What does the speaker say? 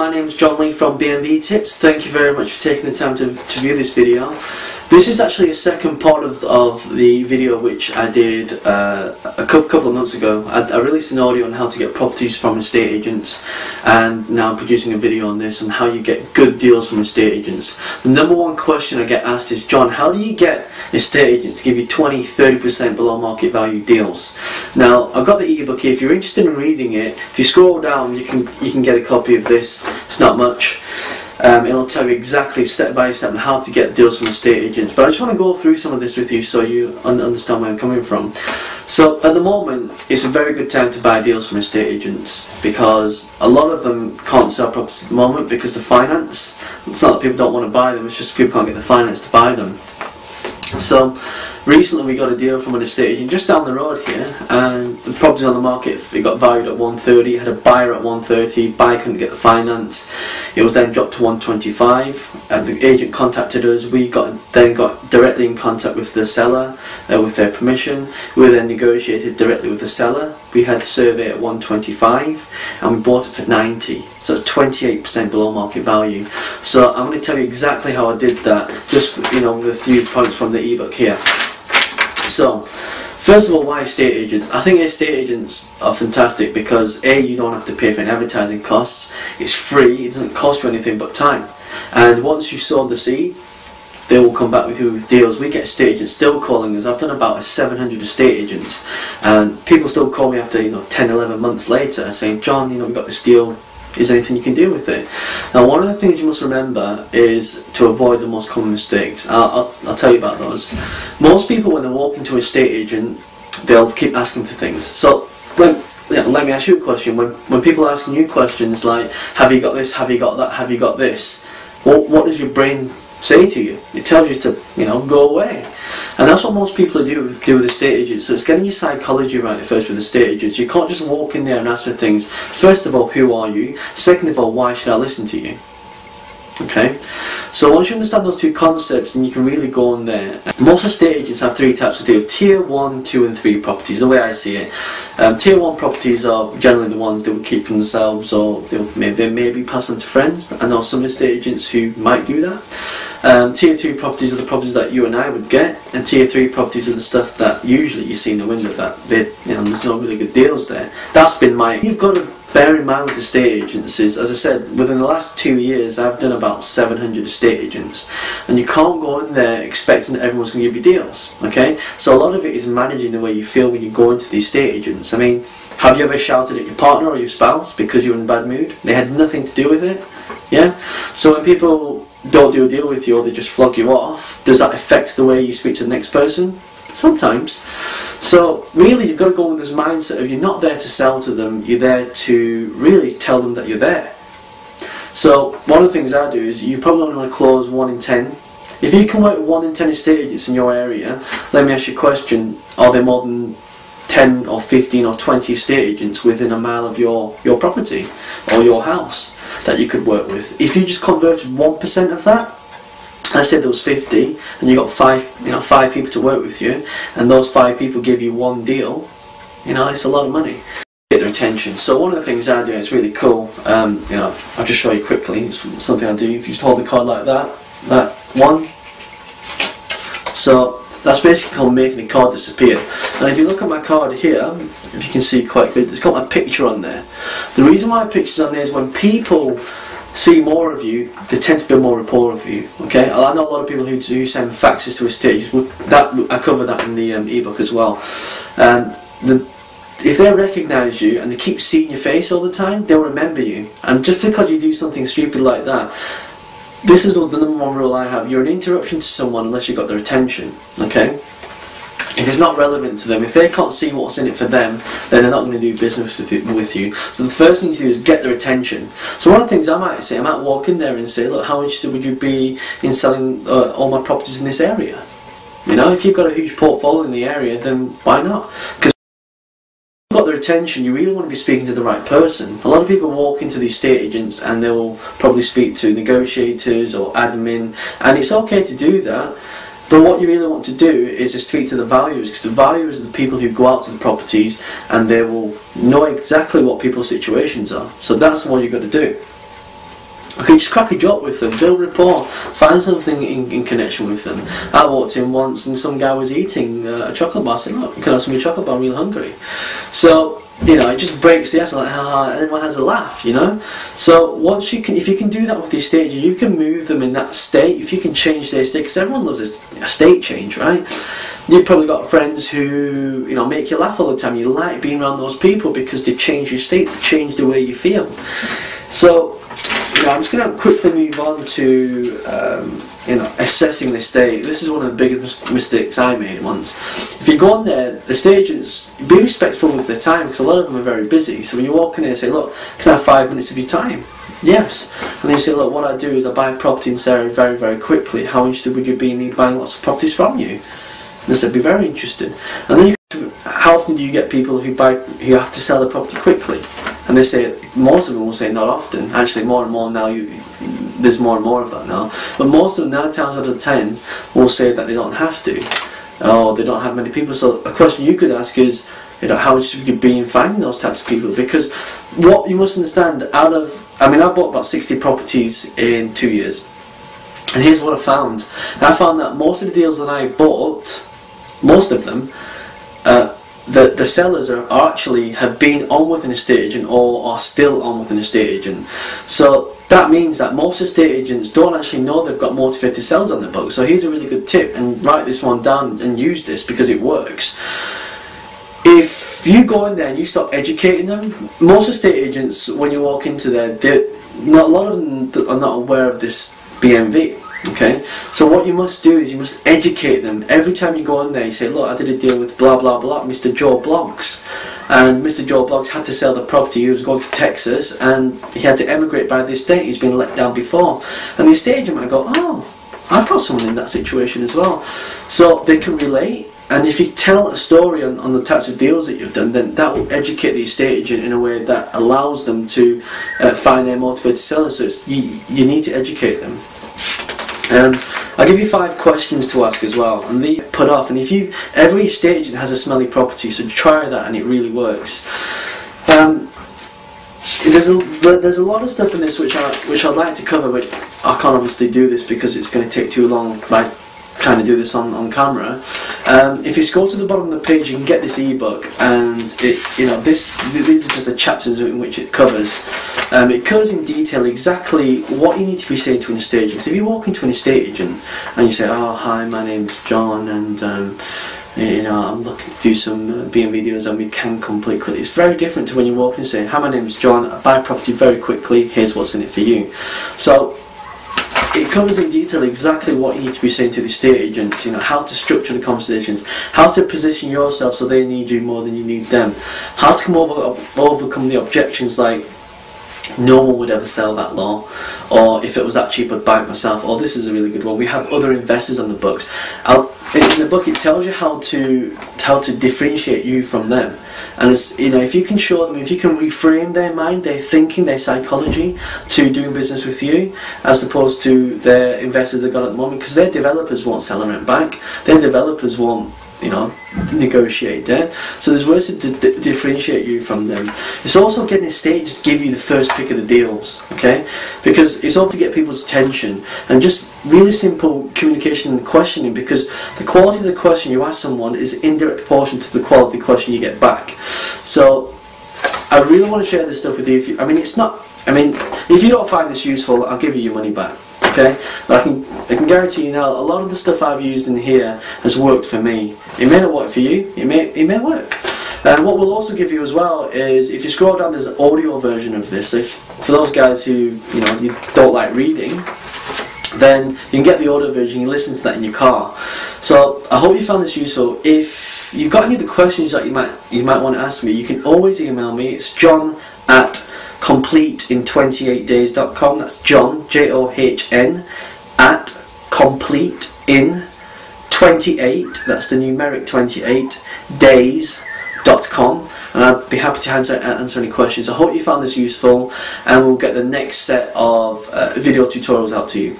My name is John Lee from BNB Tips. Thank you very much for taking the time to view this video. This is actually a second part of the video which I did a couple of months ago. I released an audio on how to get properties from estate agents, and now I'm producing a video on this on how you get good deals from estate agents. The number one question I get asked is, John, how do you get estate agents to give you 20-30% below market value deals? Now, I've got the ebook here. If you're interested in reading it, if you scroll down, you can get a copy of this. It's not much. It'll tell you exactly step by step on how to get deals from estate agents, but I just want to go through some of this with you so you understand where I'm coming from. So at the moment, it's a very good time to buy deals from estate agents because a lot of them can't sell properties at the moment because the finance. It's not that people don't want to buy them, it's just people can't get the finance to buy them. So recently we got a deal from an estate agent just down the road here, and the property on the market, it got valued at 130, it had a buyer at 130, buyer couldn't get the finance, it was then dropped to 125, and the agent contacted us. We then got directly in contact with the seller with their permission. We then negotiated directly with the seller. We had a survey at 125 and we bought it for 90, so it's 28% below market value. So I'm going to tell you exactly how I did that, just with a few points from the ebook here. So first of all, why estate agents? I think estate agents are fantastic because A, you don't have to pay for any advertising costs, it's free, it doesn't cost you anything but time, and once you've sowed the seed, they will come back with you with deals. We get estate agents still calling us. I've done about 700 estate agents, and people still call me after 10-11 months later saying, John, we've got this deal, is there anything you can do with it? Now, one of the things you must remember is to avoid the most common mistakes. I'll tell you about those. Most people, when they walk into an estate agent, they'll keep asking for things. So let me ask you a question. When people are asking you questions like, have you got this, have you got that, have you got this, what does your brain say to you? It tells you to go away, and that's what most people do with estate agents. So it's getting your psychology right first with estate agents. You can't just walk in there and ask for things. First of all, who are you? Second of all, why should I listen to you? Okay, so once you understand those two concepts, then you can really go on there. Most estate agents have three types of deals: tier 1, 2 and 3 properties, the way I see it. Tier 1 properties are generally the ones they would keep for themselves, or they maybe pass on to friends. I know some estate agents who might do that. Tier 2 properties are the properties that you and I would get, and tier 3 properties are the stuff that usually you see in the window that there's no really good deals there. That's been you've got to bear in mind with estate agents is, as I said, within the last 2 years I've done about 700 estate agents, and you can't go in there expecting that everyone's going to give you deals. Okay, so a lot of it is managing the way you feel when you go into the estate agents. I mean, have you ever shouted at your partner or your spouse because you're in a bad mood? They had nothing to do with it. Yeah, so when people don't do a deal with you or they just flog you off, does that affect the way you speak to the next person? Sometimes. So really, you've got to go with this mindset of you're not there to sell to them, you're there to really tell them that you're there. So one of the things I do is you probably only want to close 1 in 10. If you can work with 1 in 10 estate agents in your area, let me ask you a question: are there more than 10 or 15 or 20 estate agents within a mile of your property or your house that you could work with? If you just converted 1% of that, I said there was 50, and you got 5 people to work with you, and those 5 people give you 1 deal, it's a lot of money. Get their attention. So one of the things I do, it's really cool, I'll just show you quickly. It's something I do. If you just hold the card like that one, so that's basically called making a card disappear. And if you look at my card here, if you can see quite good, it's got my picture on there. The reason why my picture's on there is when people see more of you, they tend to build more rapport with you. Okay, I know a lot of people who do send faxes to estate agents. I cover that in the ebook as well. If they recognise you and they keep seeing your face all the time, they'll remember you. And just because you do something stupid like that, this is the number one rule I have: you're an interruption to someone unless you've got their attention. Okay. If it's not relevant to them, if they can't see what's in it for them, then they're not going to do business with you. So the first thing to do is get their attention. So one of the things I might say, I might walk in there and say, look, how interested would you be in selling all my properties in this area? If you've got a huge portfolio in the area, then why not? Because if you've got their attention, you really want to be speaking to the right person. A lot of people walk into these estate agents and they'll probably speak to negotiators or admin, and it's okay to do that. But what you really want to do is to speak to the valuers, because the valuers are the people who go out to the properties and they will know exactly what people's situations are. So that's what you've got to do. Okay, just crack a joke with them, build rapport, find something in connection with them. I walked in once and some guy was eating a chocolate bar. I said, look, can I have some of your chocolate bar? I'm really hungry. So, you know, it just breaks the ice, like, and everyone has a laugh, you know. So once you can, if you can do that with these stages, you can move them in that state. If you can change their state, because everyone loves a state change, right? You've probably got friends who, you know, make you laugh all the time. You like being around those people because they change your state, they change the way you feel. So, you know, I'm just going to quickly move on to, you know, assessing the state. This is one of the biggest mistakes I made once. If you go on there, the stages, be respectful with their time, because a lot of them are very busy. So when you walk in there and say, look, can I have 5 minutes of your time? Yes. And then you say, look, what I do is I buy a property in Surrey very, very quickly. How interested would you be in me buying lots of properties from you? And they said, be very interested. And then how often do you get people who have to sell the property quickly? And they say, most of them will say not often. Actually, more and more now, there's more and more of that now. But most of them, 9 times out of 10, will say that they don't have to. Or they don't have many people. So a question you could ask is, you know, how much should you be in finding those types of people? Because what you must understand, I bought about 60 properties in 2 years. And here's what I found. I found that most of the deals that I bought, most of them, the sellers are actually have been on with an estate agent or are still on with an estate agent. So that means that most estate agents don't actually know they've got motivated sellers on their books. So here's a really good tip, and write this one down and use this because it works. If you go in there and you start educating them, most estate agents, when you walk into there, a lot of them are not aware of this BMV. Okay, so what you must do is you must educate them. Every time you go in there, you say, look, I did a deal with blah blah blah, Mr. Joe Bloggs, and Mr. Joe Bloggs had to sell the property. He was going to Texas and he had to emigrate by this date. He's been let down before, and the estate agent might go, oh, I've got someone in that situation as well. So they can relate. And if you tell a story on the types of deals that you've done, then that will educate the estate agent in a way that allows them to find their motivated sellers. So you need to educate them. I'll give you 5 questions to ask as well, and they put off. And every estate agent has a smelly property, so try that, and it really works. There's a lot of stuff in this which I'd like to cover, but I can't obviously do this because it's going to take too long by trying to do this on camera. If you scroll to the bottom of the page, you can get this ebook, and these are just the chapters in which it covers. It covers in detail exactly what you need to be saying to an estate agent. So if you walk into an estate agent and you say, oh hi, my name's John, and you know, I'm looking to do some BM videos and we can complete quickly. It's very different to when you walk in and say, hi, my name's John, I buy property very quickly, here's what's in it for you. So it covers in detail exactly what you need to be saying to the estate agents, you know, how to structure the conversations, how to position yourself so they need you more than you need them, how to overcome the objections like, no one would ever sell that low, or if it was that cheap I'd buy it myself, or this is a really good one, we have other investors on the books. In the book it tells you how to differentiate you from them, and it's, you know, if you can show them, if you can reframe their mind, their thinking, their psychology to doing business with you as opposed to their investors they've got at the moment, because their developers won't sell and rent back, their developers won't, you know, negotiate debt. So there's ways to differentiate you from them. It's also getting a stage to give you the first pick of the deals, okay? Because it's all to get people's attention, and just really simple communication and questioning, because the quality of the question you ask someone is in direct proportion to the quality of the question you get back. So I really want to share this stuff with you. If you don't find this useful, I'll give you your money back. Okay, but I can guarantee you now, a lot of the stuff I've used in here has worked for me. It may not work for you, it may work. And what we'll also give you as well is, if you scroll down, there's an audio version of this. So for those guys who, you know, you don't like reading, then you can get the audio version, you can listen to that in your car. So I hope you found this useful. If you've got any other questions that you might want to ask me, you can always email me. It's john@completeindays.com. That's John, John, at completeindays, that's the numeric 28, days.com, and I'd be happy to answer any questions. I hope you found this useful, and we'll get the next set of video tutorials out to you.